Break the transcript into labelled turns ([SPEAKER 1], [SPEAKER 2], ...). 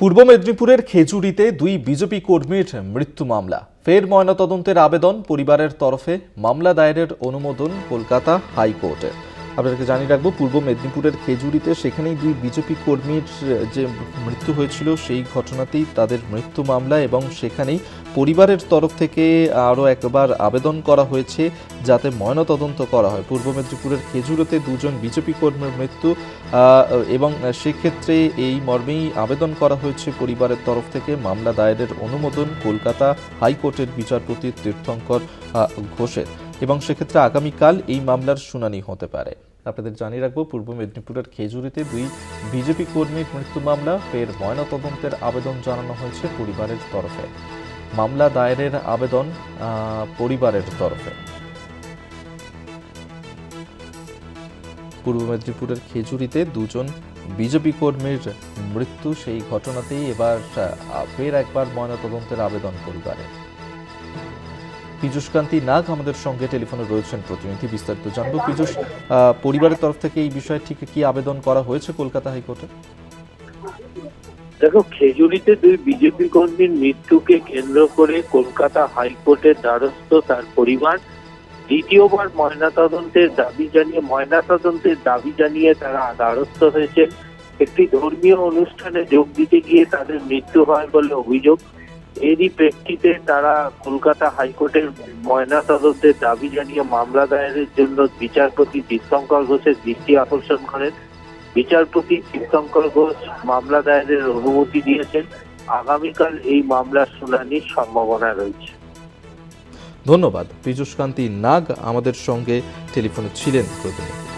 [SPEAKER 1] পূর্ব মেদিনীপুরের খেজুরিতে দুই বিজেপি কর্মীর মৃত্যু মামলা। ফের ময়নাতদন্তের আবেদন পরিবারের তরফে। মামলা দায়েরের অনুমোদন কলকাতা হাইকোর্টের। আপনাদেরকে জানিয়ে রাখবো, পূর্ব মেদিনীপুরের খেজুরিতে সেখানেই দুই বিজেপি কর্মীর যে মৃত্যু হয়েছিল সেই ঘটনাতেই তাদের মৃত্যু মামলা, এবং সেখানেই পরিবারের তরফ থেকে আরও একবার আবেদন করা হয়েছে যাতে ময়নাতদন্ত করা হয়। পূর্ব মেদিনীপুরের খেজুরিতে দুজন বিজেপি কর্মীর মৃত্যু, এবং সেক্ষেত্রে এই মর্মেই আবেদন করা হয়েছে পরিবারের তরফ থেকে। মামলা দায়েরের অনুমোদন কলকাতা হাইকোর্টের বিচারপতি তীর্থঙ্কর ঘোষের, এবং সেক্ষেত্রে আগামীকাল এই মামলার শুনানি হতে পারে। আপনাদের জানিয়ে রাখবো, পূর্ব মেদিনীপুরের খেজুরিতে দুই বিজেপি কর্মীর মৃত্যু মামলা। ফের ময়নাতদন্তের আবেদন জানানো হয়েছে পরিবারের তরফে। মামলা দায়েরের আবেদন পরিবারের তরফে। পূর্ব মেদিনীপুরের খেজুরিতে দুজন বিজেপি কর্মীর মৃত্যু, সেই ঘটনাতেই এবার ফের একবার ময়নাতদন্তের আবেদন পরিবারের। পীযূষকান্তি নাগ আমাদের সঙ্গে টেলিফোনে রয়েছেন প্রতিনিধি, বিস্তারিত জানবো। পীযূষ, পরিবারের তরফ থেকে এই বিষয়ে ঠিক কি আবেদন করা হয়েছে কলকাতা হাইকোর্টে?
[SPEAKER 2] দেখো, খেজুরিতে দুই বিজেপি কর্মীর মৃত্যুকে কেন্দ্র করে কলকাতা হাইকোর্টের দ্বারস্থ তার পরিবার। দ্বিতীয়বার ময়নাতদন্তের দাবি জানিয়ে তারা দ্বারস্থ হয়েছে। একটি ধর্মীয় অনুষ্ঠানে যোগ দিতে গিয়ে তাদের মৃত্যু হয় বলে অভিযোগ। এরই প্রেক্ষিতে তারা কলকাতা হাইকোর্টের ময়নাতদন্তের দাবি জানিয়ে মামলা দায়েরের জন্য বিচারপতি তীর্থঙ্কর ঘোষের দৃষ্টি আকর্ষণ করেন। বিচারপতি তীর্থঙ্কর ঘোষ মামলা দায়েরের অনুমতি দিয়েছেন। আগামীকাল এই মামলার শুনানির সম্ভাবনা রয়েছে।
[SPEAKER 1] ধন্যবাদ। পীযূষকান্তি নাগ আমাদের সঙ্গে টেলিফোনে ছিলেন প্রতিনিধি।